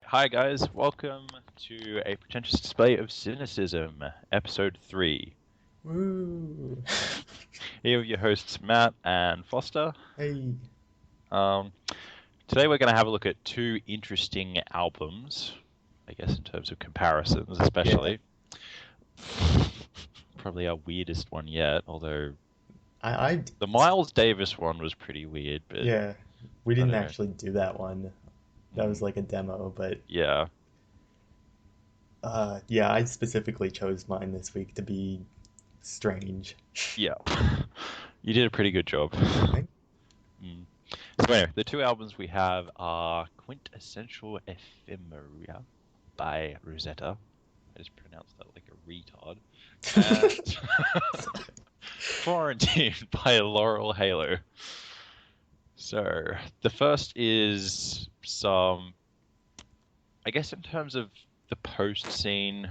Hi guys, welcome to a pretentious display of cynicism, episode 3. Woo! Here are your hosts Matt and Foster. Hey. Um, Today we're going to have a look at two interesting albums, I guess in terms of comparisons Yeah. especially. Probably our weirdest one yet, although I the Miles Davis one was pretty weird, but yeah. We I didn't don't know. actually do that one. That was Mm, like a demo, but yeah, yeah, I specifically chose mine this week to be strange. yeah. You did a pretty good job. Right? Mm. So anyway, the two albums we have are Quintessential Ephemera by Rosetta. I just pronounced that like a retard. And Quarantine by Laurel Halo. So the first is some, I guess in terms of the post scene,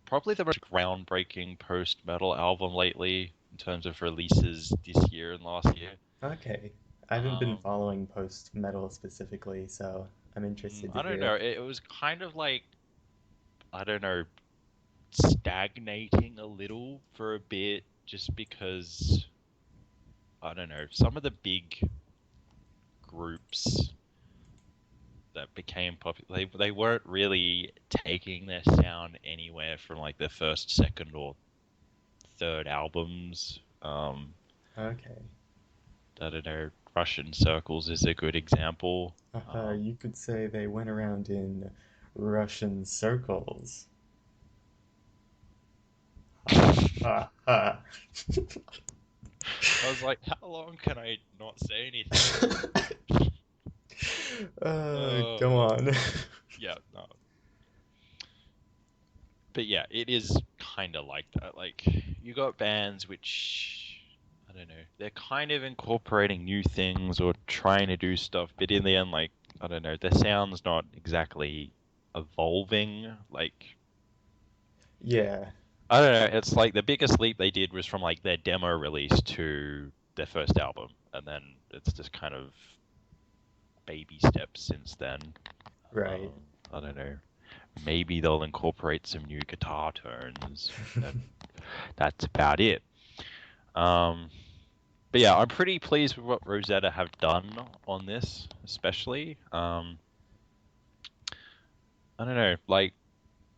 probably the most groundbreaking post metal album lately in terms of releases this year and last year. Okay. I haven't been Um, following post metal specifically, so I'm interested to I don't hear. know. It was kind of like, I don't know, stagnating a little for a bit just because, I don't know, some of the big groups that became popular, they weren't really taking their sound anywhere from like their first, second, or third albums. Okay. I don't know, Russian Circles is a good example. You could say they went around in Russian circles. Ha ha ha. I was like, how long can I not say anything? Go Uh, on. yeah, no, but yeah, it is kind of like that. Like you got bands which I don't know, they're kind of incorporating new things or trying to do stuff, but in the end, like I don't know, their sound's not exactly evolving. Like Yeah. I don't know, it's like the biggest leap they did was from like their demo release to their first album, and then it's just kind of baby steps since then. Right. I don't know. Maybe they'll incorporate some new guitar tones, and then that's about it. Um, but yeah, I'm pretty pleased with what Rosetta have done on this, especially. I don't know, like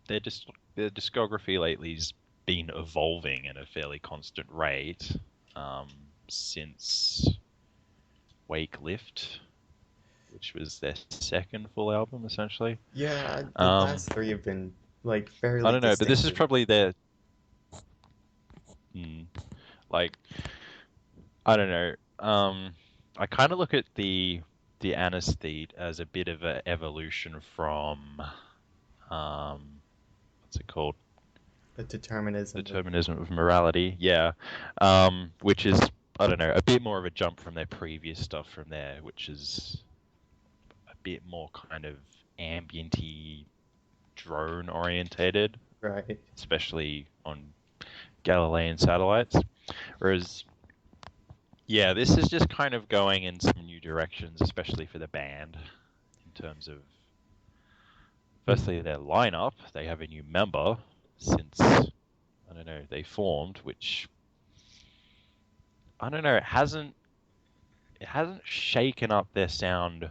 they're just their discography lately's been evolving at a fairly constant rate um, since Wake Lift, which was their second full album, essentially. Yeah, the Um, last three have been like I fairly don't know, but this is distinctive. probably their mm, like I don't know. I kind of look at the anesthete as a bit of an evolution from what's it called? The determinism of Determinism of morality. Yeah, which is I don't know a bit more of a jump from their previous stuff from there, which is a bit more kind of ambienty drone orientated, right. especially on Galilean satellites. Whereas yeah, this is just kind of going in some new directions, especially for the band, in terms of firstly their lineup. They have a new member since I don't know they formed, which I don't know it hasn't shaken up their sound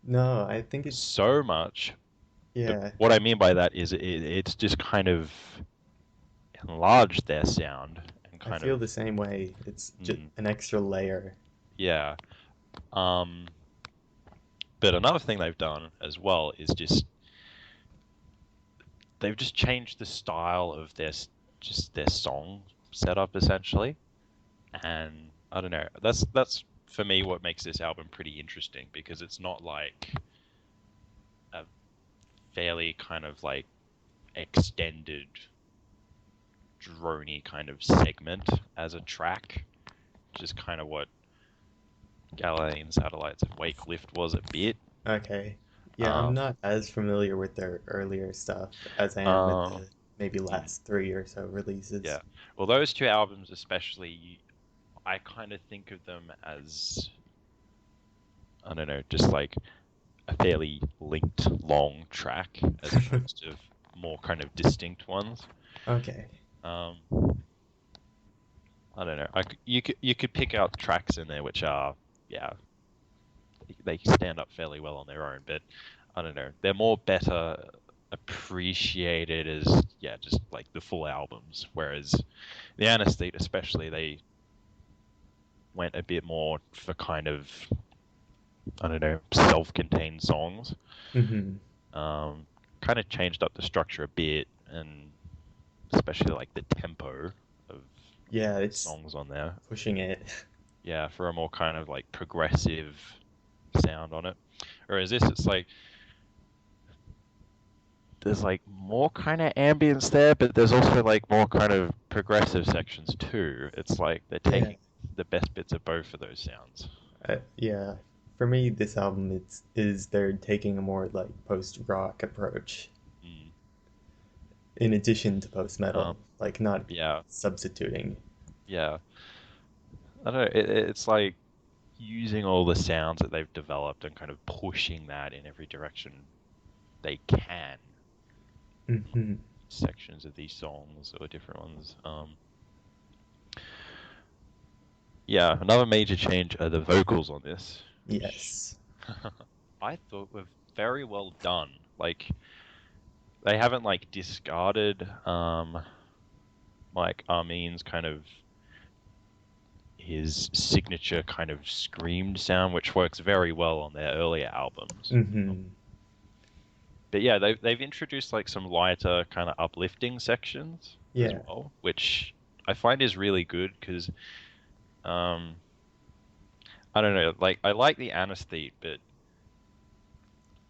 No, I think it's so much. But yeah. what I mean by that is it's just kind of enlarged their sound and I kind feel of the same way. It's just mm, an extra layer. yeah. Um, but another thing they've done as well is they've just changed the style of their song setup essentially, and I don't know. That's for me what makes this album pretty interesting because it's not like a fairly kind of like extended drony kind of segment as a track, which is kind of what Galilean Satellites and Wake Lift was a bit. Okay. Yeah, I'm Um, not as familiar with their earlier stuff as I am with uh, the maybe hmm, last three or so releases. yeah. Well, those two albums especially, I kind of think of them as I don't know, just like a fairly linked long track as opposed to more kind of distinct ones. Okay. Um, I don't know. You could pick out tracks in there which are, yeah, they stand up fairly well on their own, but I don't know. They're more better appreciated as, yeah, just like the full albums. Whereas the Anesthete, especially, they went a bit more for kind of, I don't know, self-contained songs. Hmm. Um, Kind of changed up the structure a bit, and especially like the tempo of Yeah, it's songs on there. pushing it. Yeah, for a more kind of like progressive sound on it. Whereas this, it's like there's like more kind of ambience there, but there's also like more kind of progressive sections too. It's like they're Yeah. taking the best bits of both of those sounds. Yeah. For me, this album is they're taking a more like post rock approach Mm. in addition to post Um, metal, like not yeah, substituting. yeah. I don't know. It's like using all the sounds that they've developed and kind of pushing that in every direction they can. Hmm. Sections of these songs or different ones. Yeah, another major change are the vocals on this, which Yes. I thought were very well done. Like they haven't like discarded like Armin's kind of his signature kind of screamed sound, which works very well on their earlier albums. Hmm. But yeah, they've introduced like some lighter kind of uplifting sections as Yeah. well, which I find is really good because um I don't know, like I like the anesthete, but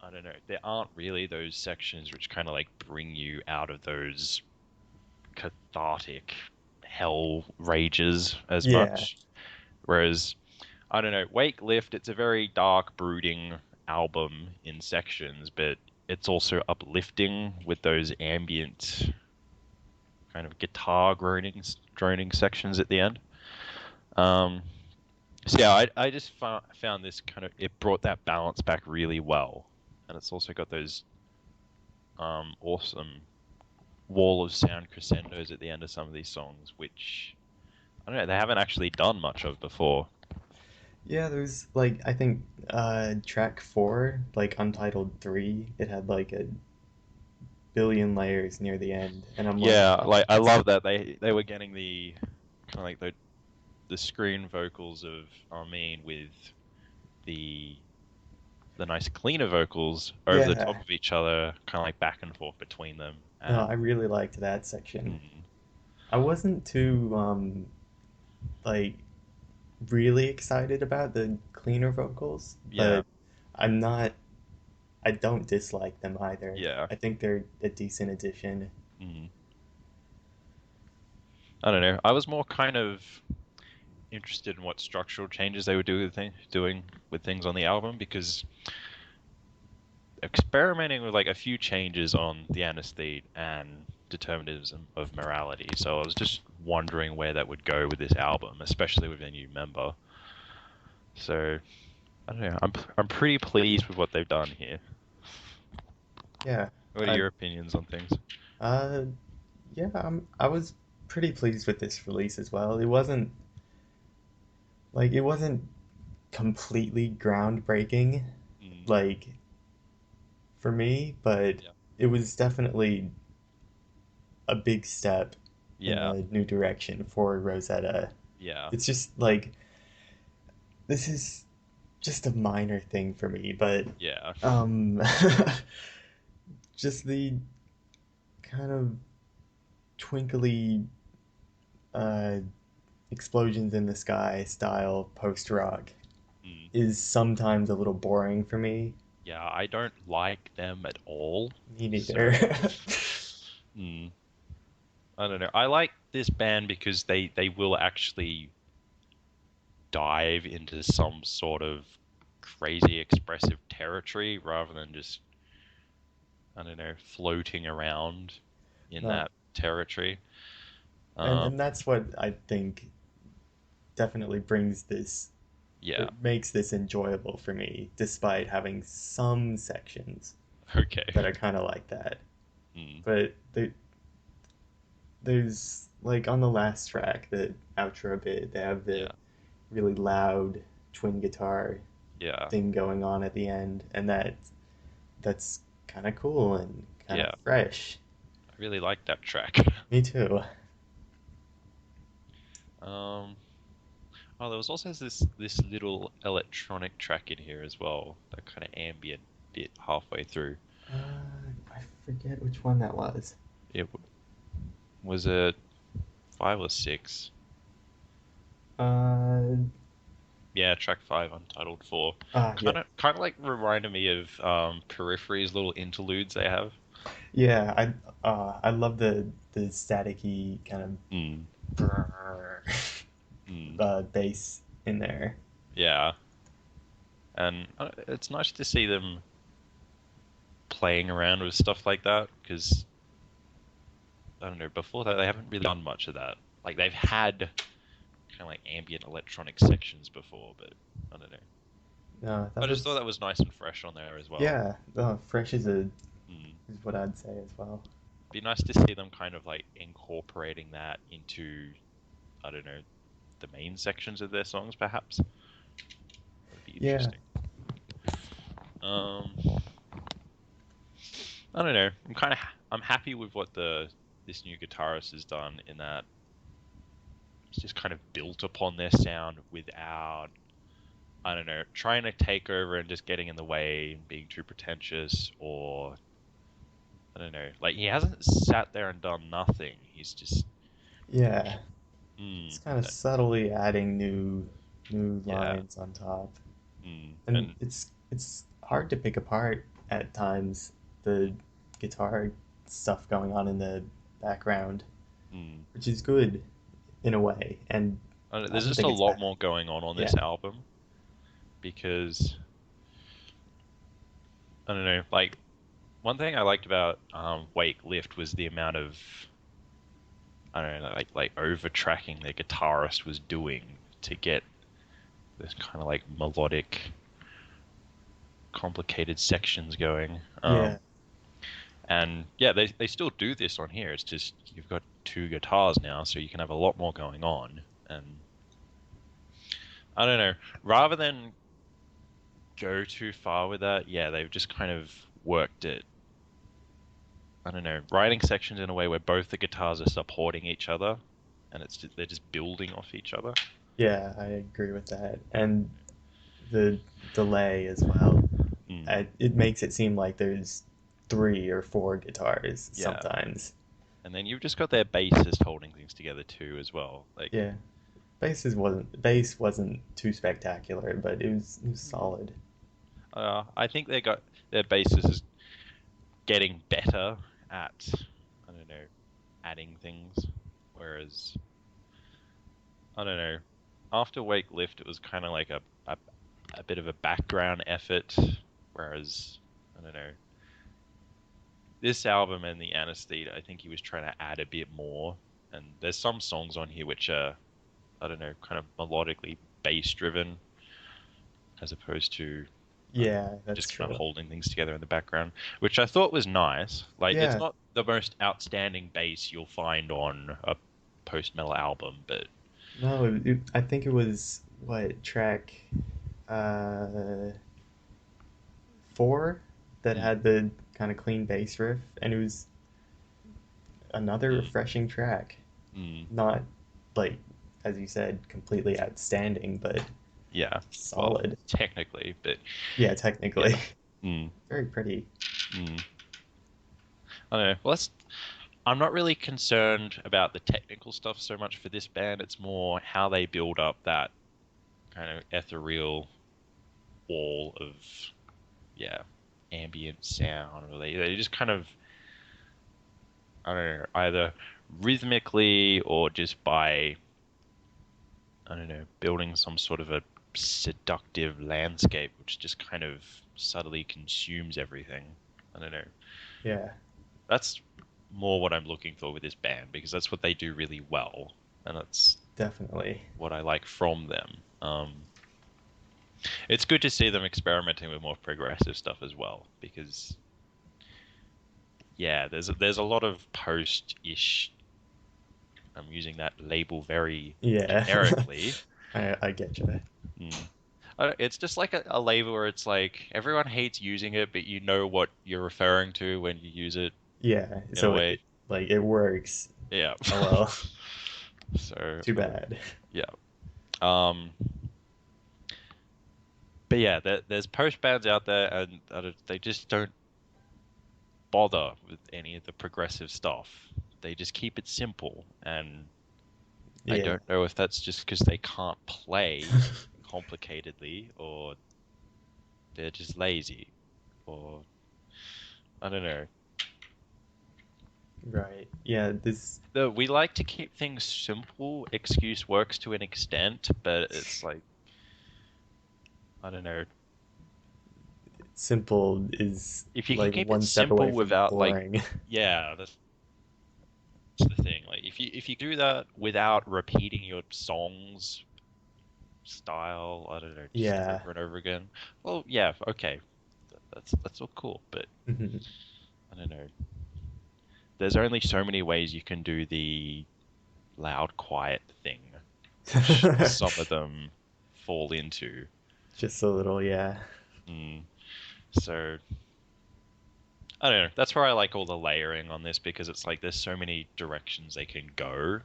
I don't know, there aren't really those sections which kind of like bring you out of those cathartic hell rages as Yeah. much. Whereas I don't know, Wake Lift, it's a very dark, brooding album in sections, but it's also uplifting with those ambient kind of guitar droning sections at the end. Um, so yeah, I just found this kind of it brought that balance back really well, and it's also got those awesome wall of sound crescendos at the end of some of these songs, which I don't know they haven't actually done much of before. Yeah, there's like I think track 4, like Untitled 3, it had like a billion layers near the end, and I'm like, Yeah, like I that's love that they were getting the kind of like the screen vocals of Armin with the the nice cleaner vocals over the yeah. top of each other, kind of like back and forth between them. No, And I really liked that section. mm, I wasn't too like really excited about the cleaner vocals, yeah, but I'm not I don't dislike them either. yeah, I think they're a decent addition. mm, I don't know. I was more kind of interested in what structural changes they would doing with things on the album because experimenting with like a few changes on the anesthete and determinism of morality. So I was just wondering where that would go with this album, especially with a new member. So I don't know. I'm pretty pleased with what they've done here. Yeah. What are I your opinions on things? uh yeah, I was pretty pleased with this release as well. It wasn't completely groundbreaking Mm, like for me, but yeah, it was definitely a big step in yeah, a new direction for Rosetta. yeah, It's just like this is just a minor thing for me, but yeah. um just the kind of twinkly uh explosions in the sky style post rock Mm, is sometimes a little boring for me. yeah, I don't like them at all. Me neither. So, mm, I don't know. I like this band because they will actually dive into some sort of crazy expressive territory rather than just, I don't know, floating around in No, that territory. and Um, and that's what I think definitely brings this. Yeah. It makes this enjoyable for me, despite having some sections Okay. that are kind of like that. Mm. But there's like on the last track, the outro bit, they have the Yeah. really loud twin guitar Yeah. thing going on at the end, and that's kind of cool and kind of Yeah. fresh. I really like that track. Me too. Um, oh, there was also this little electronic track in here as well. That kind of ambient bit halfway through. I forget which one that was. Was it five or six? Uh, Yeah, track five, Untitled Four. yeah, Kind of like reminded me of Periphery's little interludes they have. yeah. I love the staticky kind of Mm, brrr, mm, bass in there. yeah, and it's nice to see them playing around with stuff like that because I don't know. Before that, they haven't really done much of that. Like they've had kind of like ambient electronic sections before, but I don't know. No, I that just thought was that was nice and fresh on there as well. yeah. Fresh Mm. is what I'd say as well. Be nice to see them kind of like incorporating that into I don't know the main sections of their songs, perhaps. That'd be Yeah, interesting. Um, I don't know. I'm happy with what the this new guitarist has done in that it's just kind of built upon their sound without I don't know trying to take over and just getting in the way and being too pretentious or I don't know. Like he hasn't sat there and done nothing. He's just yeah. mm, It's kind of subtly adding new yeah lines on top, and and it's hard to pick apart at times the guitar stuff going on in the background, mm, which is good in a way, and I don't know, I there's don't just think a it's lot bad. more going on Yeah, this album because I don't know. Like one thing I liked about Wake Lift was the amount of I don't know, like over tracking the guitarist was doing to get this kind of like melodic, complicated sections going. yeah, And yeah, they still do this on here. It's just you've got two guitars now, so you can have a lot more going on. And I don't know, rather than go too far with that, yeah, they've just kind of worked it. I don't know, writing sections in a way where both the guitars are supporting each other, and they're just building off each other. yeah. I agree with that, and the delay as well. Mm, It makes it seem like there's three or four guitars yeah. sometimes. And then you've just got their bassist holding things together too, as well. Like, Yeah, bass wasn't too spectacular, but it was solid. I think their bassist is getting better at, I don't know, adding things. Whereas, I don't know, after Wake Lift, it was kind of like a bit of a background effort. Whereas, I don't know, this album and the Anesthete, I think he was trying to add a bit more. And there's some songs on here which are, I don't know, kind of melodically bass driven as opposed to Yeah, just that's kind of true. holding things together in the background, which I thought was nice. Like, it's Yeah, not the most outstanding bass you'll find on a post metal album, but no, I think it was what track uh, four that mm, had the kind of clean bass riff, and it was another mm, refreshing track. mm, Not like, as you said, completely outstanding, but yeah, well, solid. technically, but Yeah, yeah, technically, mm, very pretty. mm. I don't know. I'm not really concerned about the technical stuff so much for this band. It's more how they build up that kind of ethereal wall of yeah ambient sound. Or they just kind of I don't know either rhythmically or just by I don't know building some sort of a seductive landscape which just kind of subtly consumes everything. I don't know. Yeah, That's more what I'm looking for with this band because that's what they do really well, and that's definitely. what I like from them. It's good to see them experimenting with more progressive stuff as well, because yeah, there's a lot of post-ish. I'm using that label very Yeah, generically. I get you. Mm. It's just like a label where it's like everyone hates using it, but you know what you're referring to when you use it Yeah, in a so way. like it works. Yeah. Oh well, So, too bad. yeah. Um, but yeah, there's post bands out there, and they just don't bother with any of the progressive stuff. They just keep it simple, and I Yeah. don't know if that's just because they can't play complicatedly, or they're just lazy, or I don't know. Right. Yeah, this We like to keep things simple. Excuse works to an extent, but it's like I don't know. simple is If you can like keep it one step away simple from without like, boring. yeah, that's the thing. Like if you do that without repeating your songs style, I don't know, just Yeah. over and over again. Well, yeah, okay, that's all cool, but Mhm. I don't know. There's only so many ways you can do the loud, quiet thing, which some of them fall into. Just a little, yeah. Mm. So I don't know. That's where I like all the layering on this because it's like there's so many directions they can go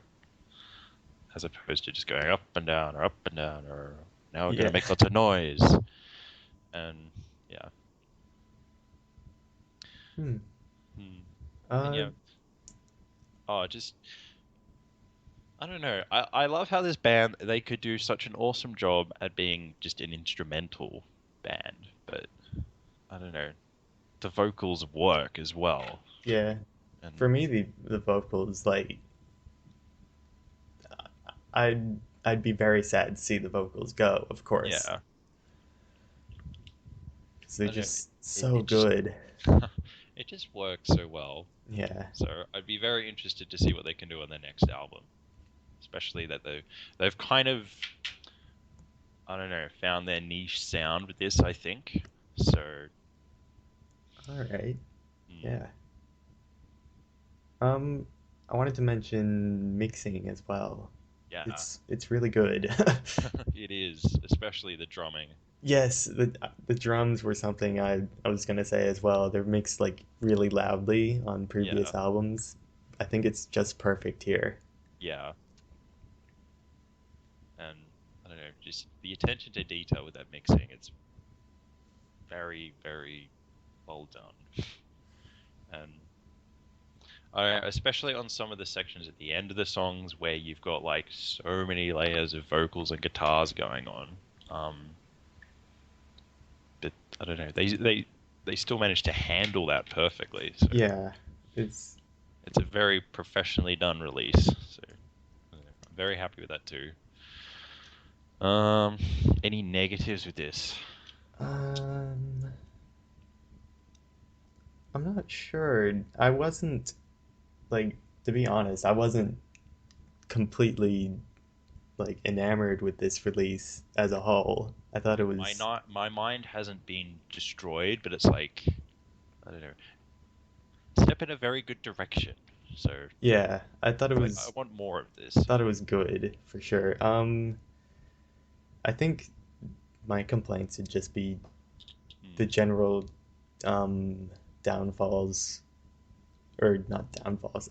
as opposed to just going up and down or up and down or now we're gonna Yeah. make lots of noise and yeah. Hmm. Hmm. And Uh, yeah, just I don't know. I love how this band they could do such an awesome job at being just an instrumental band, but I don't know. The vocals work as well. yeah. For And me, the vocals, like, I'd be very sad to see the vocals go, of course, yeah, because they're I don't know. just It, so it just good. it just works so well. Yeah. So I'd be very interested to see what they can do on their next album, especially that they've kind of I don't know found their niche sound with this. I think so. All right. Mm, Yeah. Um, I wanted to mention mixing as well. yeah, It's really good. it is, especially the drumming. Yes, the drums were something I was gonna say as well. They're mixed like really loudly on Yeah, previous albums. I think it's just perfect here. yeah, and I don't know, just the attention to detail with that mixing. It's very, very well done, and especially on some of the sections at the end of the songs where you've got like so many layers of vocals and guitars going on. Um, but I don't know, they still managed to handle that perfectly. So Yeah, it's it's a very professionally done release. So I'm very happy with that too. Um, any negatives with this? um I'm not sure. I wasn't like to be honest, I wasn't completely like enamored with this release as a whole. I thought it was My mind hasn't been destroyed, but it's like I don't know, step in a very good direction. So yeah, I thought it I was want more of this. good for sure. I think my complaints would just be the Hmm. general um, downfalls, or not downfalls,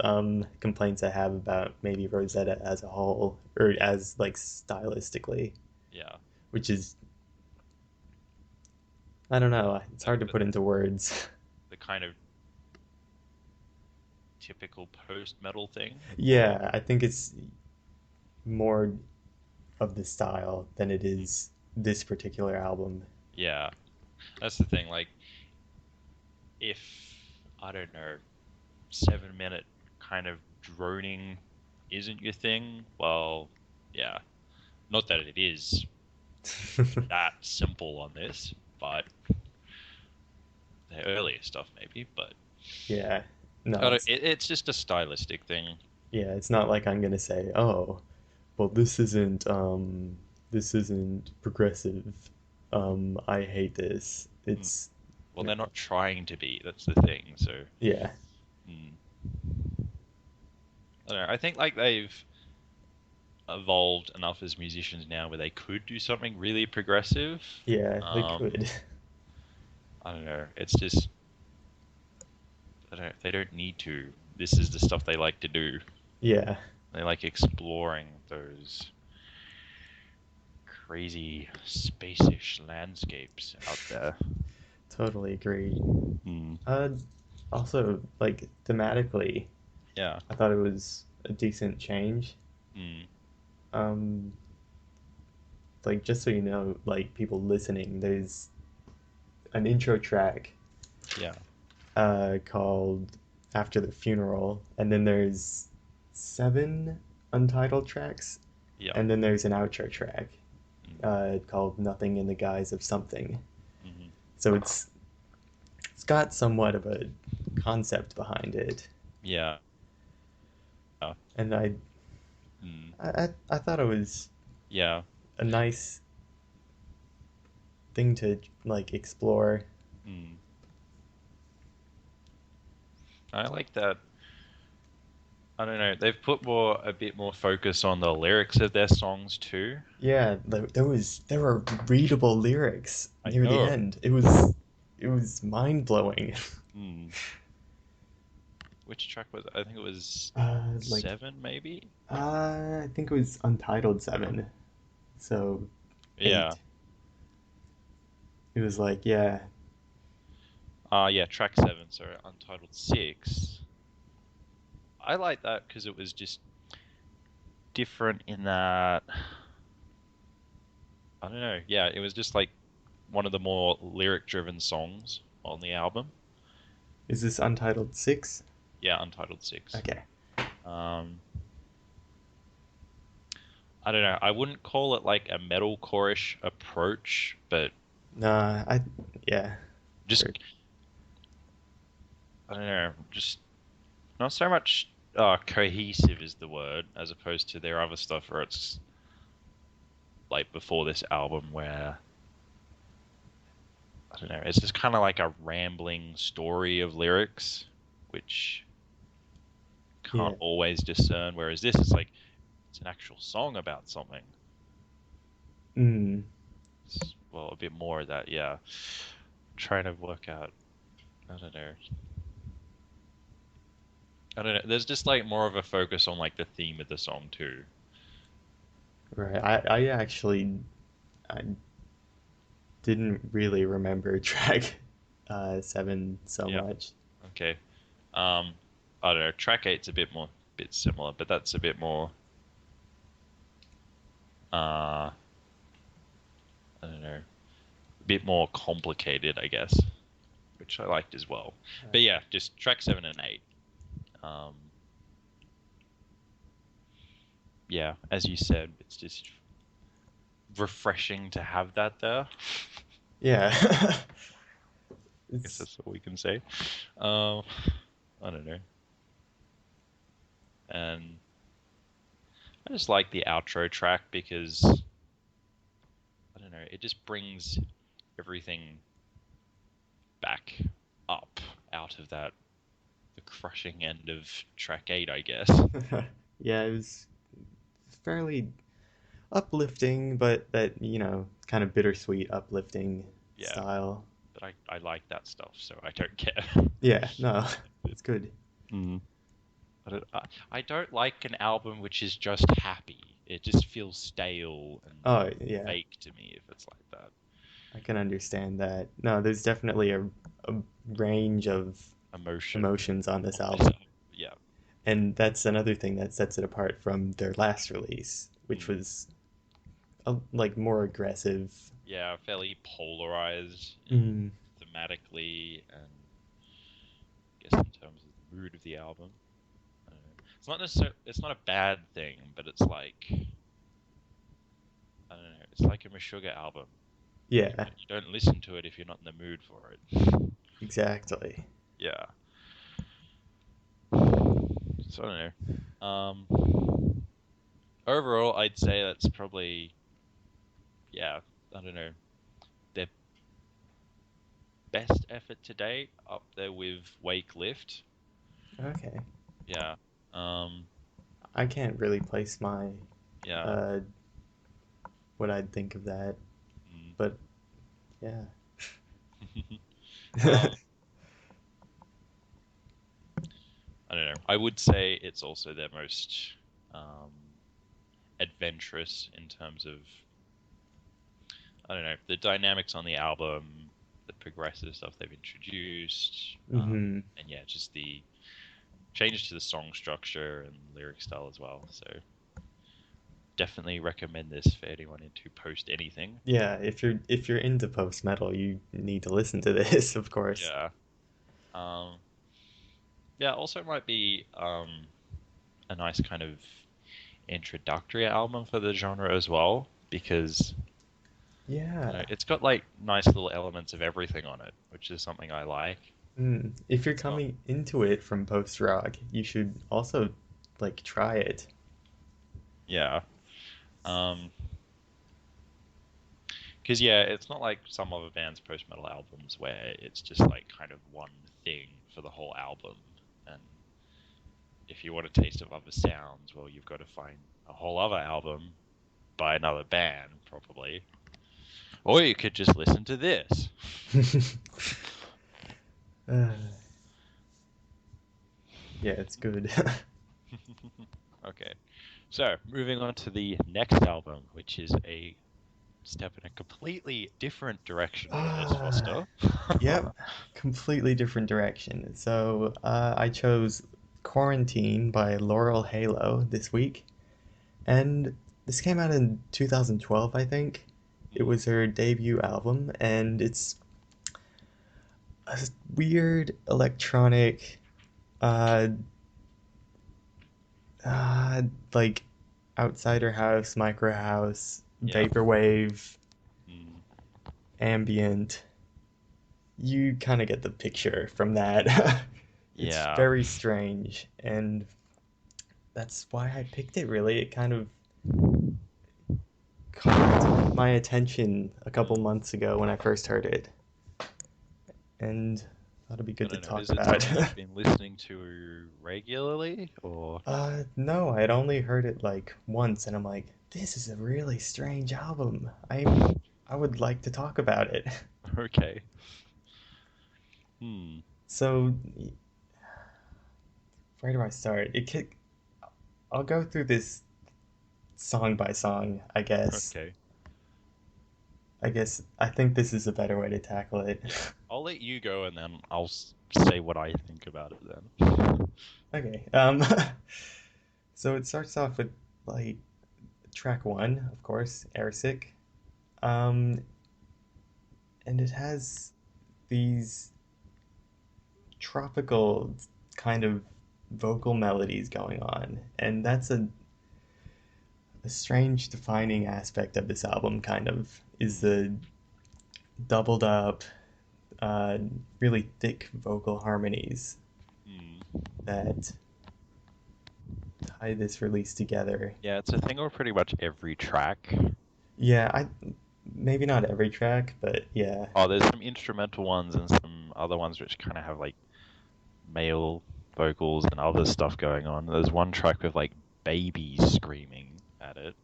complaints I have about maybe Rosetta as a whole, or as like stylistically, Yeah, which is, I don't know, it's like hard to put into words. the kind of typical post metal thing, or Yeah, I think it's more of the style than it hmm, is this particular album. yeah, that's the thing. Like if I don't know, 7 minute kind of droning isn't your thing, well, yeah, not that it is that simple on this, but the earlier stuff maybe, but Yeah, no, I don't, it's just a stylistic thing. yeah, it's not like I'm gonna say, oh, well, this isn't progressive. I hate this. Mm. It's Well, they're not trying to be. That's the thing. So, yeah, mm. I don't know. I think like they've evolved enough as musicians now where they could do something really progressive. yeah, they Um, could. I don't know. It's just they don't need to. This is the stuff they like to do. Yeah, They like exploring those crazy spacish landscapes out there. totally agree. Mm. Uh, Also, like thematically, Yeah. I thought it was a decent change. Mm. Um, like just so you know, like people listening, there's an intro track Yeah. called After the Funeral, and then there's seven untitled tracks, Yeah. and then there's an outro track Mm. called Nothing in the Guise of Something. Hmm. So it's got somewhat of a concept behind it, Yeah. and Mm. I thought it was Yeah. a nice thing to like explore. Mm. I like that. I don't know. They've put a bit more focus on the lyrics of their songs too. Yeah, there were readable lyrics I near the know. end. It was mind blowing. Mm. Which track was it? I think it was Like seven, maybe. I think it was Untitled Seven, so Yeah. eight. It was like yeah, Yeah. Track seven. Sorry, Untitled Six. I like that because it was just different in that. I don't know. Yeah, it was just like one of the more lyric-driven songs on the album. is this Untitled Six? Yeah, Untitled Six. Okay, Um, I don't know. I wouldn't call it like a metalcore-ish approach, but nah, I yeah, just sure. I don't know. Just not so much cohesive is the word, as opposed to their other stuff where it's like before this album where I don't know. It's just kind of like a rambling story of lyrics, which Yeah, can't always discern. Whereas this is like it's an actual song about something. mm, Well, a bit more of that, yeah. Trying to work out. I don't know. I don't know. There's just like more of a focus on like the theme of the song too. right. I actually I didn't really remember track seven so Yeah. much. Okay. Um, I don't know. Track eight's a bit similar, but that's a bit more. I don't know. A bit more complicated, I guess, which I liked as well. But yeah, just track seven and eight. Um, yeah, as you said, it's just refreshing to have that there. Yeah, Guess it's that's all we can say. Um, I don't know. And I just like the outro track because I don't know, it just brings everything back up out of that the crushing end of track 8, I guess. yeah, it was fairly uplifting, but that kind of bittersweet uplifting Yeah, style. but I like that stuff, so I don't care. Yeah, no, it's good. Mm. I don't like an album which is just happy. It just feels stale and Oh yeah, fake to me if it's like that. I can understand that. No, there's definitely a range of Emotion emotions on this on this album, album. Yeah. and that's another thing that sets it apart from their last release, which Mm. was like more aggressive. Yeah, fairly polarized Mm, thematically and I guess in terms of the mood of the album. I don't know. It's not necessarily it's not a bad thing, but it's like I don't know. It's like a Meshuggah album. yeah, You don't listen to it if you're not in the mood for it. exactly. Yeah. So I don't know. Overall, I'd say that's probably yeah. I don't know. best effort to date, up there with Wake Lift. Okay. Yeah. Um, I can't really place my yeah. uh what I'd think of that, Mm. but yeah. um, I don't know. I would say it's also their most um, adventurous in terms of, I don't know, the dynamics on the album, the progressive stuff they've introduced, hmm and yeah, just the changes to the song structure and lyric style as well. So definitely recommend this for anyone into post anything. Yeah, if you're into post metal, you need to listen to this, of course. Yeah. Um, yeah. Also, might be a nice kind of introductory album for the genre as well because Yeah. it's got like nice little elements of everything on it, which is something I like. If you're It's not, coming into it from post rock, you should also like try it. yeah. Um, because yeah, it's not like some other bands' post metal albums where it's just like kind of one thing for the whole album. And if you want a taste of other sounds, well, you've got to find a whole other album by another band, probably. Or you could just listen to this. uh, yeah, it's good. Okay. So, moving on to the next album, which is a step in a completely different direction for this Ah, Foster. yep, completely different direction. So I chose Quarantine by Laurel Halo this week, and this came out in 2012, I think. It Hmm, was her debut album, and it's a weird electronic, uh, uh, like outsider house, micro house, yeah. vaporwave, Hmm, ambient. You kind of get the picture from that. It's yeah. very strange, and that's why I picked it, really. It kind of caught my attention a couple Hmm. months ago when I first heard it, and thought it'd be I good to don't know. talk Is it about. something you've been listening to regularly, or No, I'd only heard it like once, and I'm like, this is a really strange album. I would like to talk about it. okay? Hmm. So, where do I start? I'll go through this song by song, I guess. Okay. I think this is a better way to tackle it. Yeah. I'll let you go, and then I'll say what I think about it then. Okay. So it starts off with like track one, of course, Airsick. Um, and it has these tropical kind of vocal melodies going on, and that's a strange defining aspect of this album. Kind of is Hmm. the doubled up, uh, really thick vocal harmonies Hmm. that tie this release together. Yeah, it's a thing with pretty much every track. Yeah, I maybe not every track, but yeah. Oh, there's some instrumental ones and some other ones which kind of have like male vocals and other stuff going on. There's one track with like babies screaming at it.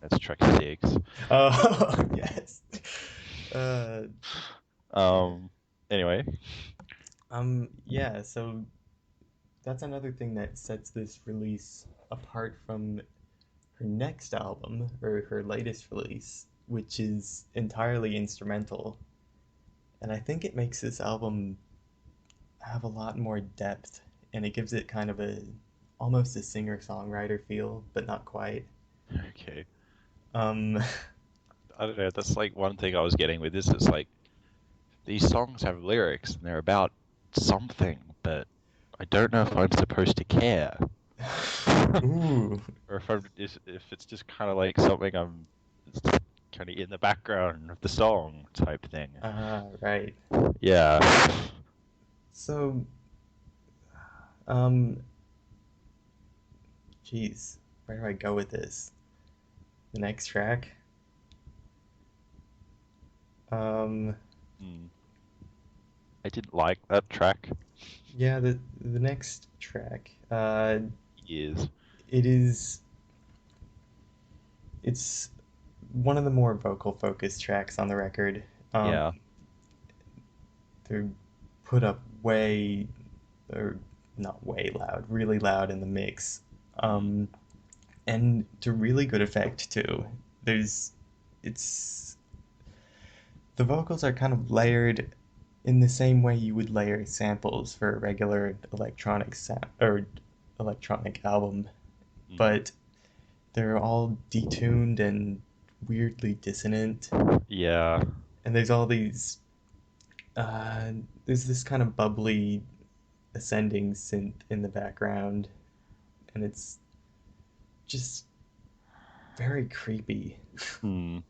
That's track 6. Oh, yes. Uh, yeah. Um. Anyway. Yeah, so that's another thing that sets this release apart from her next album, or her latest release, which is entirely instrumental. And I think it makes this album have a lot more depth, and it gives it kind of a almost a singer-songwriter feel, but not quite. Okay. Um, I don't know. That's like one thing I was getting with this. It's like these songs have lyrics and they're about something, but I don't know if I'm supposed to care. ooh, Or if it's just kind of like something it's kind of in the background of the song type thing. right. Yeah. So, um, geez, where do I go with this? The next track. Um, Hmm. I didn't like that track. Yeah, the next track, Years. it is it's one of the more vocal focused tracks on the record. Um, Yeah. they're put up way, or not way loud, really loud in the mix, Mm. um, and to really good effect too. There's, it's the vocals are kind of layered in the same way you would layer samples for a regular electronic sound or electronic album, Mm. but they're all detuned and weirdly dissonant. Yeah. And uh, there's this kind of bubbly ascending synth in the background, and it's just very creepy. Mm.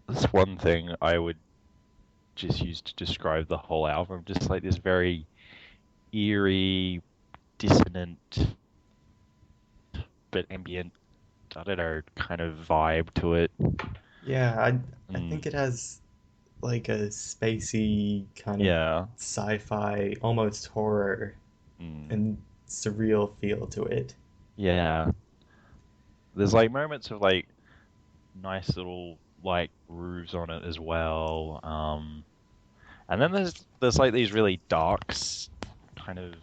That's one thing I would just use to describe the whole album. Just like this very eerie, dissonant, but ambient, I don't know, kind of vibe to it. Yeah, I Mm. think it has like a spacey kind of Yeah. sci-fi, almost horror Mm. and surreal feel to it. Yeah. There's like moments of like nice little like grooves on it as well. And then there's like these really kind of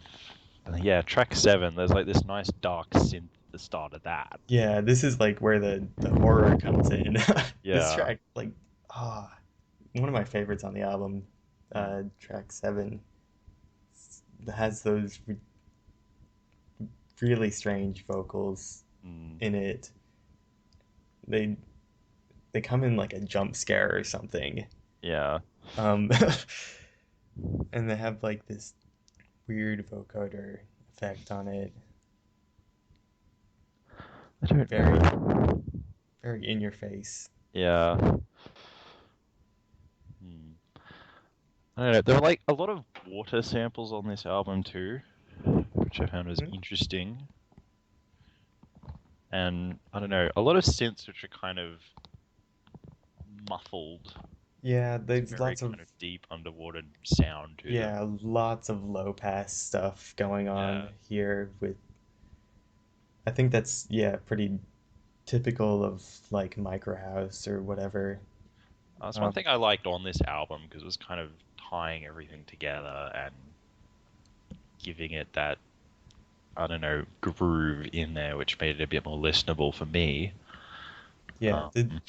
yeah, track 7. There's like this nice dark synth at the start of that. Yeah, this is like where the horror comes in. This Yeah. track, like, ah, one of my favorites on the album, Mm. track 7, has those really strange vocals Mm. in it. They they come in like a jump scare or something. Yeah. Um, and they have like this weird vocoder effect on it. I don't Very, know. very in your face. Yeah. Hmm. I don't know. There are like a lot of water samples on this album too, which I found was Hmm? interesting. And I don't know, a lot of synths which are kind of muffled. Yeah, It's a there's very lots of kind of deep underwater sound to them. yeah, lots of low pass stuff going on Yeah. here with I think that's yeah, pretty typical of like micro house or whatever. That's one Um, thing I liked on this album because it was kind of tying everything together and giving it that, I don't know, groove in there, which made it a bit more listenable for me. yeah, Um,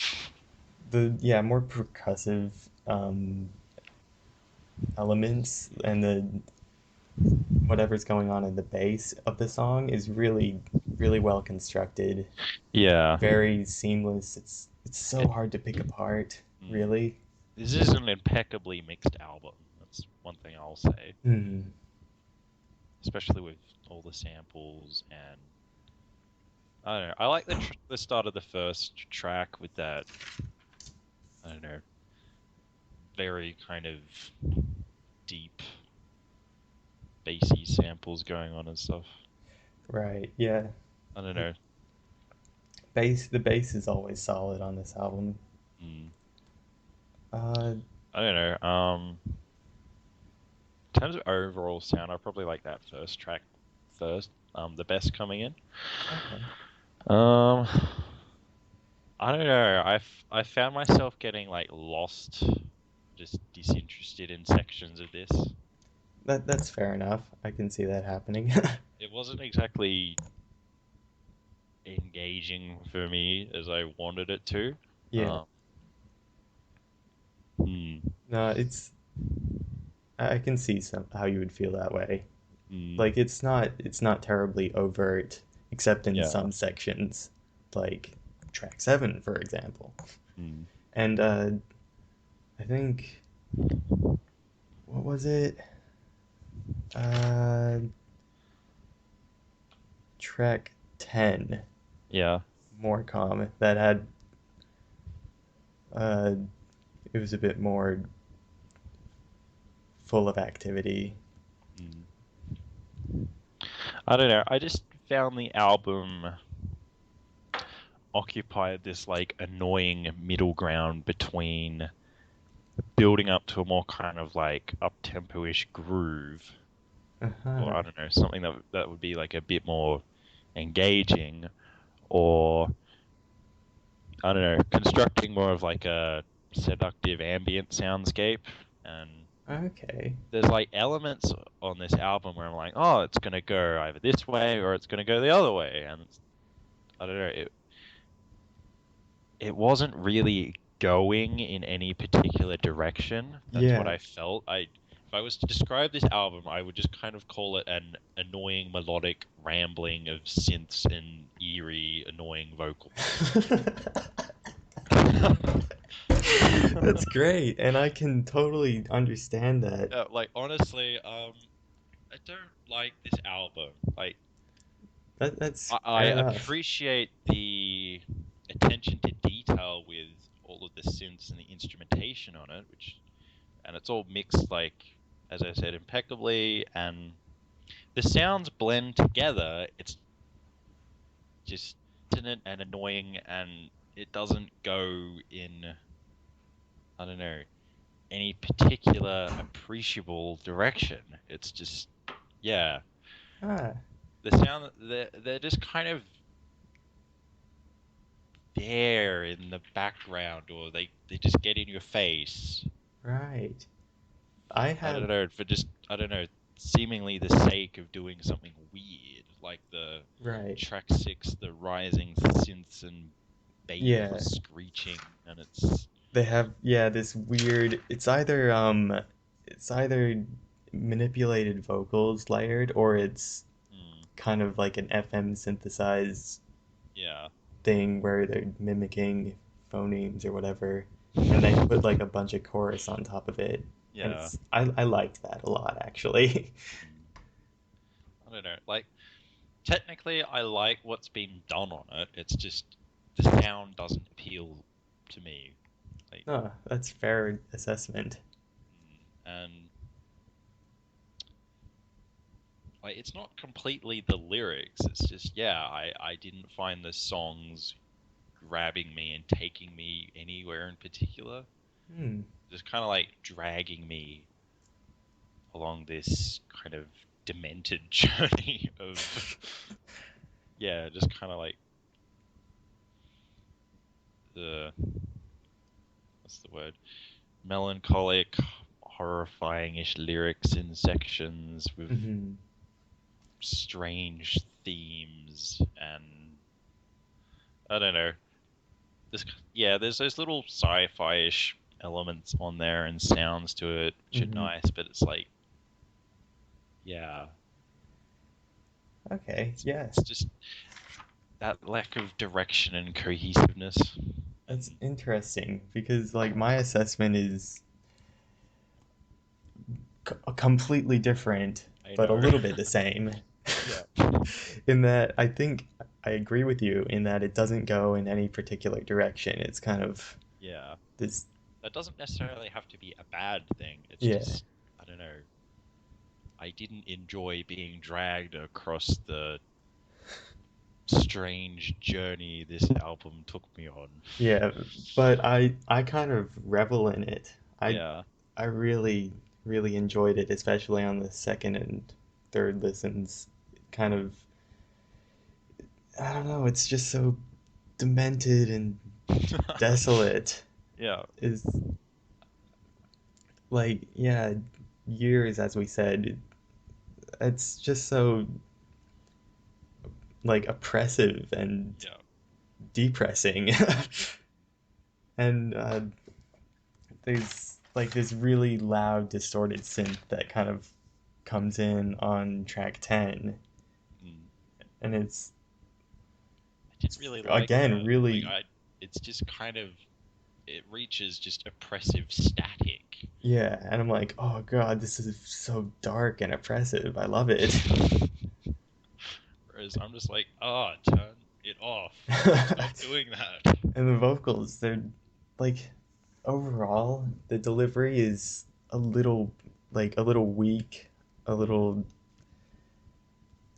the yeah, more percussive elements and the whatever's going on in the bass of the song is really really well constructed, yeah. very seamless. It's so It, hard to pick apart, mm, really. this is an impeccably mixed album. That's one thing I'll say, Hmm. especially with all the samples and I don't know. I like the start of the first track with that. I don't know, very kind of deep bassy samples going on and stuff. Right, yeah. I don't know. The bass is always solid on this album. Mm, Uh, I don't know. In terms of overall sound, I probably like that first track first. The best coming in. okay. Um, I don't know. I found myself getting like lost, just disinterested in sections of this. That's fair enough. I can see that happening. It wasn't exactly engaging for me as I wanted it to. Yeah. Um, hmm, No, I can see some how you would feel that way. hmm, Like it's not terribly overt except in yeah. some sections, like track 7 for example. Hmm, And I think what was it? Uh track 10, yeah. more calm, that had uh it was a bit more full of activity. Hmm. I don't know. I just found the album occupied this like annoying middle ground between building up to a more kind of like up-tempo-ish groove, or Uh-huh. I don't know, something that would be like a bit more engaging, or I don't know, constructing more of like a seductive ambient soundscape. And Okay. there's like elements on this album where I'm like, oh, it's gonna go either this way or it's gonna go the other way, and I don't know, it wasn't really going in any particular direction. That's what Yeah. I felt. If I was to describe this album, I would just kind of call it an annoying melodic rambling of synths and eerie, annoying vocals. That's great, and I can totally understand that. Like honestly, I don't like this album. Like That's I fair enough. appreciate the attention to detail with all of the synths and the instrumentation on it, which and it's all mixed like as I said impeccably, and the sounds blend together. It's just dissonant and annoying, and it doesn't go in I don't know any particular appreciable direction. It's just yeah, Ah, they're just kind of there in the background, or they just get in your face. right. I I have, don't know for just I don't know seemingly the sake of doing something weird, like the right. track six, the rising synths and bass Yeah, screeching, and it's they have, yeah, this weird, it's either manipulated vocals layered or it's mm, kind of like an FM synthesized yeah, thing where they're mimicking phonemes or whatever, and they put like a bunch of chorus on top of it, and yeah. I liked that a lot actually. Mm. I don't know. Like technically, I like what's been done on it. It's just the sound doesn't appeal to me. Like, No, that's fair assessment. and like it's not completely the lyrics. It's just yeah, I didn't find the songs grabbing me and taking me anywhere in particular. Hmm. Just kind of like dragging me along this kind of demented journey of yeah, just kind of like the what's the word? Melancholic, horrifying-ish lyrics in sections with Hmm. strange themes and I don't know. This yeah, there's those little sci-fi-ish elements on there and sounds to it which are Hmm. nice, but it's like yeah, Okay, yeah, it's just that lack of direction and cohesiveness. that's And interesting because like my assessment is completely different, I but a know, little bit the same. yeah, In that I think I agree with you in that it doesn't go in any particular direction. It's kind of yeah. this, That doesn't necessarily have to be a bad thing. It's yeah, just I don't know. I didn't enjoy being dragged across the strange journey this album took me on. yeah. But I kind of revel in it. I Yeah. I really enjoyed it, especially on the second and third listens. Kind of I don't know. It's just so demented and desolate. Yeah. Is like yeah, years as we said. It's just so like oppressive and Yeah. depressing. And there's like this really loud, distorted synth that kind of comes in on track 10, Mm. and I didn't really like again that. Like really, I it's just kind of it reaches just oppressive static. yeah. And I'm like, oh god, this is so dark and oppressive. I love it. Whereas I'm just like, ah, oh, turn it off. Stop doing that. And the vocals, they're like overall, the delivery is a little weak, a Mm. little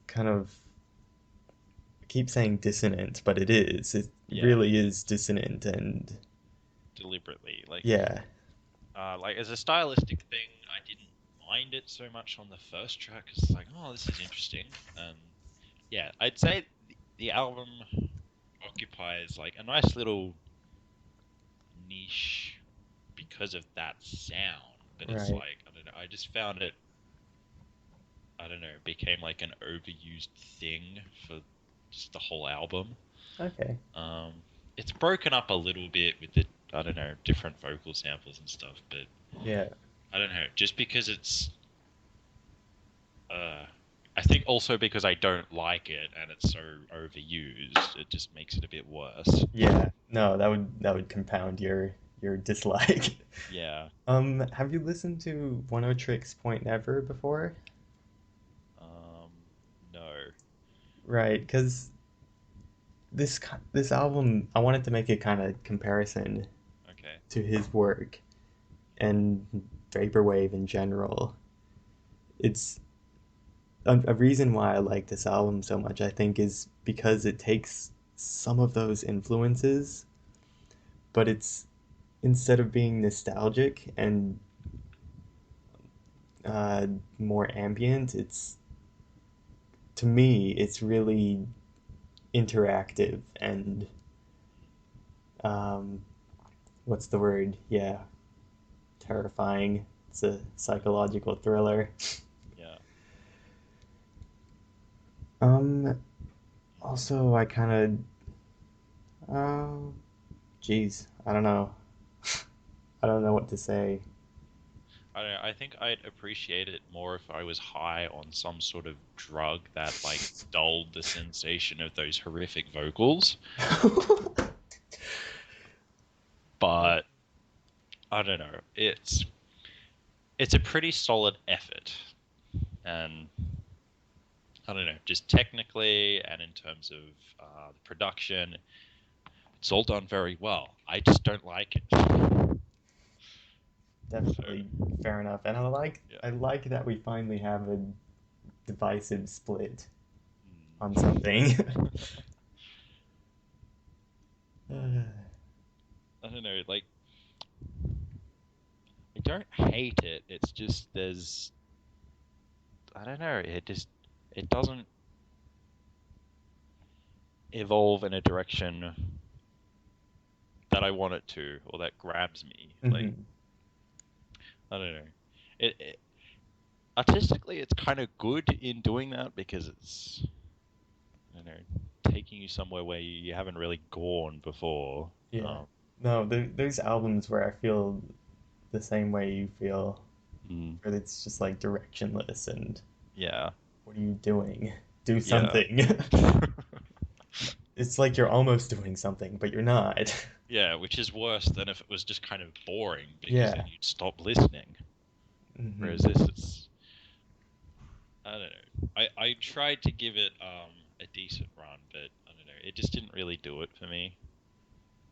kind of I keep saying dissonant, but it is. It Yeah, really is dissonant and deliberately. Like yeah. Like as a stylistic thing, I didn't mind it so much on the first track. 'Cause it's like, oh, this is interesting. Um, yeah, I'd say the album occupies like a nice little niche because of that sound. But it's Right. like I don't know. I just found it. I don't know. It became like an overused thing for just the whole album. Okay. Um, it's broken up a little bit with the I don't know different vocal samples and stuff, but Yeah, I don't know. Just because it's uh, I think also because I don't like it and it's so overused, it just makes it a bit worse. yeah. No, that would compound your dislike. Yeah. Have you listened to One O Trick's Point Never before? Um, no. Right, because this album, I wanted to make a kind of comparison Okay. to his work and vaporwave in general. It's a reason why I like this album so much, I think, is because it takes some of those influences, but it's instead of being nostalgic and uh, more ambient, it's to me, it's really interactive and um, what's the word? Yeah, terrifying. It's a psychological thriller. Yeah. Um, Also, I kind geez, I don't know. I don't know what to say. I don't know, I think I'd appreciate it more if I was high on some sort of drug that like dulled the sensation of those horrific vocals. But I don't know. It's a pretty solid effort, and I don't know, just technically and in terms of the production, it's all done very well. I just don't like it. So Definitely fair enough. And yeah. I like that we finally have a divisive split on Mm. something. I don't know, like I don't hate it. It's just there's I don't know. It doesn't evolve in a direction that I want it to, or that grabs me. Like Mhm. I don't know. It artistically, it's kind of good in doing that because it's I don't know taking you somewhere where you haven't really gone before. Yeah. Um, No, there's albums where I feel the same way you feel, mm, where it's just like directionless and yeah, what are you doing? Do yeah, something. It's like you're almost doing something, but you're not. yeah. Which is worse than if it was just kind of boring because then Yeah. you'd stop listening. Whereas Hmm. this, it's I don't know. I tried to give it a decent run, but I don't know. It just didn't really do it for me.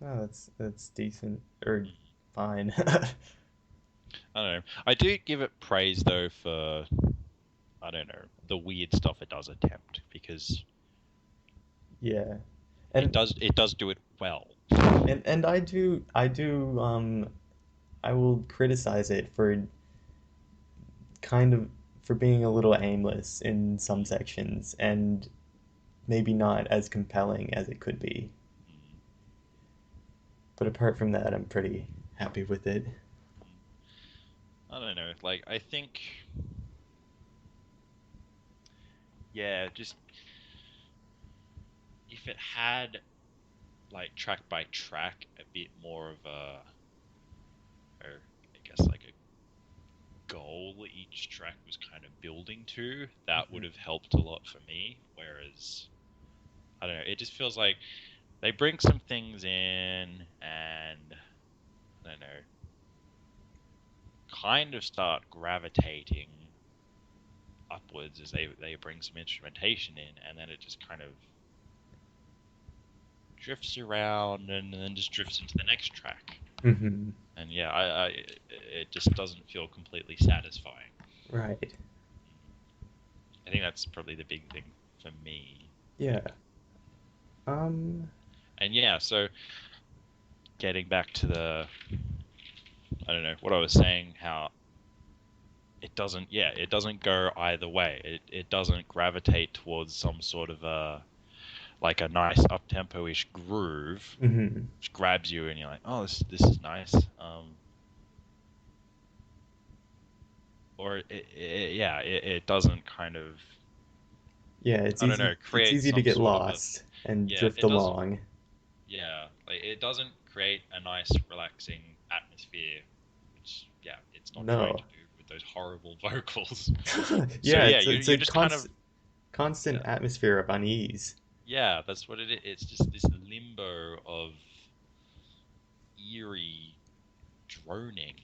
No, that's decent or Mm. fine. I don't know. I do give it praise though for I don't know the weird stuff it does attempt because Yeah. And it does do it well. and I will criticize it for kind of for being a little aimless in some Mm, sections and maybe not as compelling as it could be. mm, But apart from that, I'm pretty happy with it. mm. I don't know. Like I think yeah, just if it had like track by track a bit more of or I guess like a goal each track was kind of building to, that would Mhm. have helped a lot for me. Whereas, I don't know, it just feels like they bring some things in and, I don't know, kind of start gravitating upwards as they bring some instrumentation in, and then it just kind of drifts around and then just drifts into the next track. Mhm. And yeah, it just doesn't feel completely satisfying. Right. I think that's probably the big thing for me. Yeah. Like, Um and yeah, so getting back to the I don't know what I was saying. How it doesn't, yeah, it doesn't go either way. It doesn't gravitate towards some sort of a like a nice up tempo-ish groove, Hmm. which grabs you, and you're like, oh, this is nice. Or yeah, it doesn't kind of, Yeah, I don't know, it's create easy to some get sort of a, lost and yeah, drift it doesn't, along. yeah, like it doesn't create a nice relaxing atmosphere, which yeah, it's not trying to No. do with those horrible vocals. So Yeah, yeah, it's you a just kind of, constant yeah, atmosphere of unease. yeah, that's what it is. It's just this limbo of eerie droning.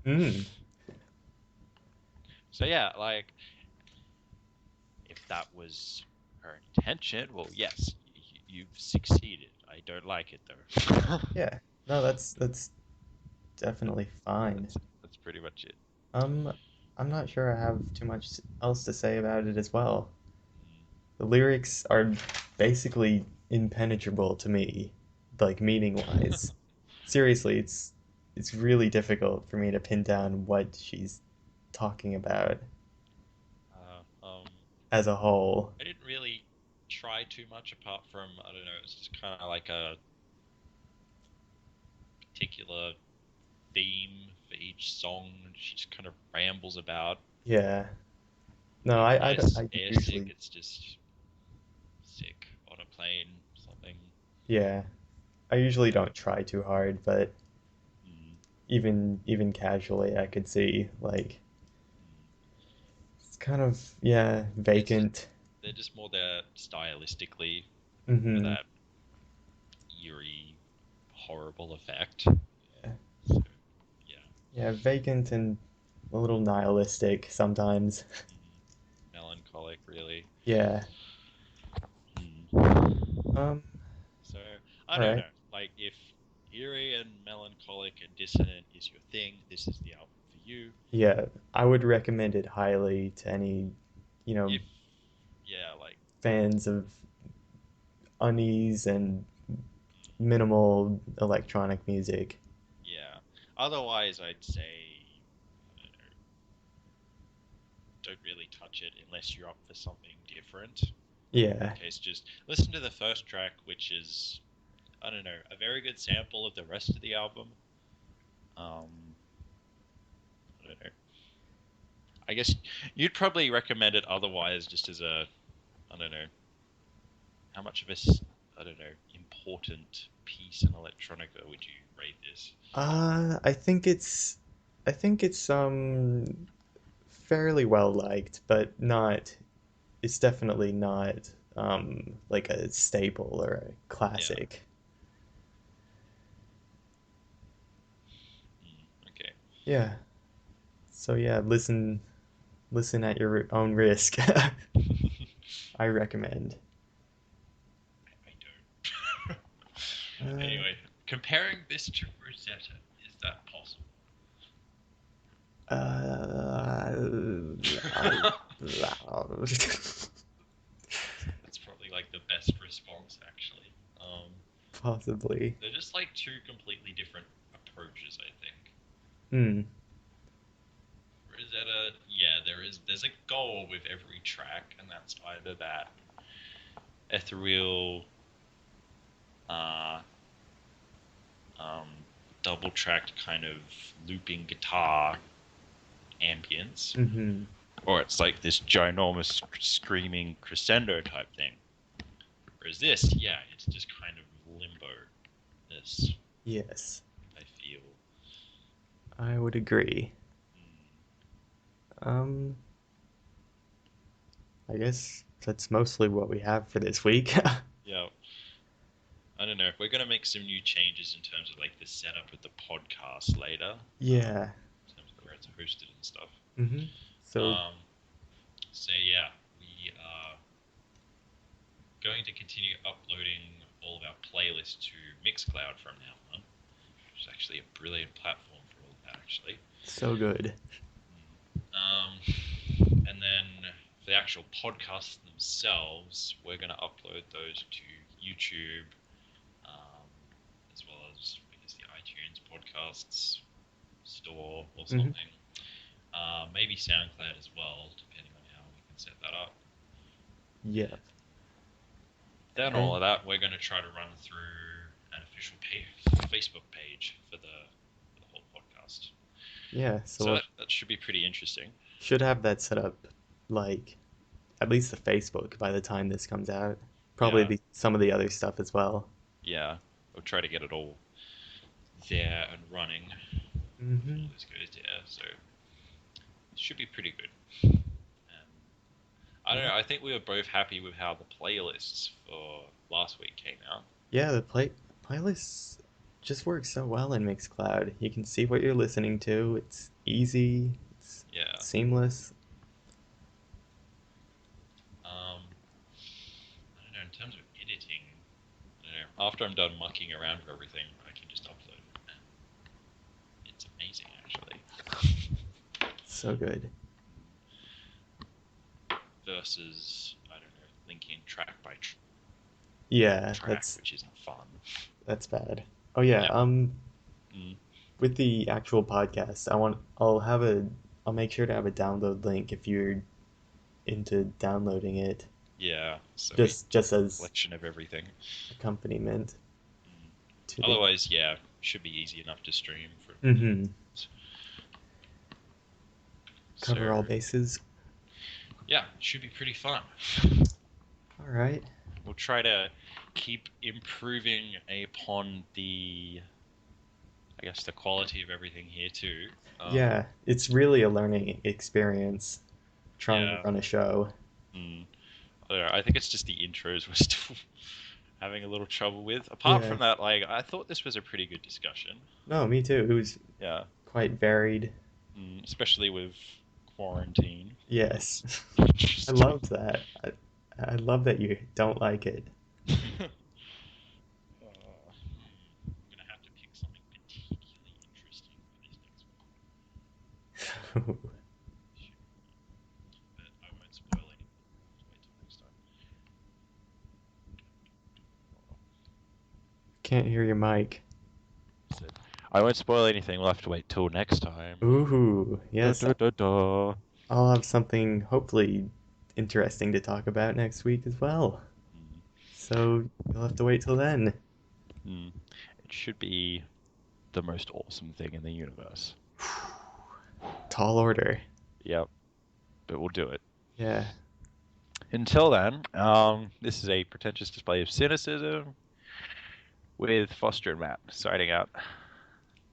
Mm. So yeah, like if that was her intention, well, yes, you've succeeded. I don't like it though. Yeah. No, that's definitely fine. That's pretty much it. Um, I'm not sure I have too much else to say about it as well. Mm. The lyrics are basically impenetrable to me, like meaning wise. Seriously, it's really difficult for me to pin down what she's talking about Uh, um, as a whole. I didn't really try too much apart from I don't know. It's just kind of like a particular theme for each song. She just kind of rambles about Yeah. No, being I airsick. usually, It's just sick on a plane, something. yeah, I usually Uh, don't try too hard, but mm, even casually, I could see like mm. it's kind of yeah It's just vacant. they're just more there stylistically for Hmm. that eerie, horrible effect. Yeah, So yeah, yeah, vacant and a little nihilistic sometimes. melancholic, really. Yeah. Hmm. Um. So I All don't right. know. Like if eerie and melancholic and dissonant is your thing, this is the album for you. Yeah, I would recommend it highly to any, you know, If yeah, like fans of unease and minimal electronic music. yeah. Otherwise, I'd say I don't know, don't really touch it unless you're up for something different. In Yeah. that case, just listen to the first track, which is I don't know, a very good sample of the rest of the album. Um, I don't know. I guess you'd probably recommend it otherwise, just as a I don't know how much of a I don't know important piece in electronica would you rate this? I think it's fairly well liked, but not it's definitely not like a staple or a Yeah. classic. Okay. Yeah. So yeah, listen at your own risk. I recommend. I don't. Uh, Anyway, comparing this to Rosetta, is that possible? uh, That's probably like the best response, actually. possibly. They're just like two completely different approaches, I think. Hmm. Rosetta, yeah, there's a goal with every track, and that's either that ethereal, uh, um, double tracked kind of looping guitar ambience, Mm-hmm. or it's like this ginormous screaming crescendo type thing. Whereas this, yeah, it's just kind of limbo. This, Yes, I feel. I would agree. Mm, Um, I guess that's mostly what we have for this week. yeah, I don't know. We're gonna make some new changes in terms of like the setup of the podcast later, Yeah. in terms of where it's hosted and stuff. Mm-hmm. So, Um, so yeah, we are going to continue uploading all of our playlists to Mixcloud from now on, which is actually a brilliant platform for all of that, actually. so good. And then for the actual podcasts themselves, we're going to upload those to YouTube, um, as well as I guess the iTunes podcasts. or Hmm. something. Maybe SoundCloud as well, depending on how we can set that up. Yeah. Then all And of that, we're going to try to run through an official Facebook page for the whole podcast. yeah, so So we'll that should be pretty interesting. should have that set up, like at least the Facebook by the time this comes out. Probably Yeah, some of the other stuff as well. yeah. We'll try to get it all there and running Hmm. before this goes there. So it should be pretty good. I don't Yeah. know. I think we were both happy with how the playlists for last week came out. Yeah, the playlist just works so well in Mixcloud. You can see what you're listening to. It's easy. It's Yeah. seamless. I don't know. In terms of editing, I don't know. After I'm done mucking around with everything, I can just upload it. It's amazing, actually. So good. Versus, I don't know, linking track by Yeah, track, which isn't fun. that's bad. Oh yeah, Yeah. Mm, with the actual podcast, I'll make sure to have a download link if you're into downloading it, yeah. So we just as collection of everything. accompaniment Mm. to the. Otherwise, yeah, should be easy enough to stream from. Hmm. So Cover all bases. yeah, should be pretty fun. All right. We'll try to keep improving upon I guess, the quality of everything here too. Um, Yeah, it's really a learning experience trying to yeah, run a show. mm, I don't know, I think it's just the intros we're still having a little trouble with. Apart Yeah. from that, like, I thought this was a pretty good discussion. No, me too. It was Yeah, quite varied. especially with quarantine. It Yes. was I interesting. loved that. I love that you don't like it. I'm gonna have to pick something particularly interesting for this next one. Should be fun, but I won't spoil anything. We'll have to wait till next time. Can't hear your mic. So, I won't spoil anything. We'll have to wait till next time. Ooh, Da, yes. da, da, da. I'll have something hopefully interesting to talk about next week as well. Mm, So you'll have to wait till then. mm. It should be the most awesome thing in the universe. Tall order. Yep, but we'll do it. Yeah. Until then, this is a pretentious display of cynicism with Foster and Matt signing out.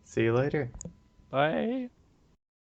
See you later. Bye.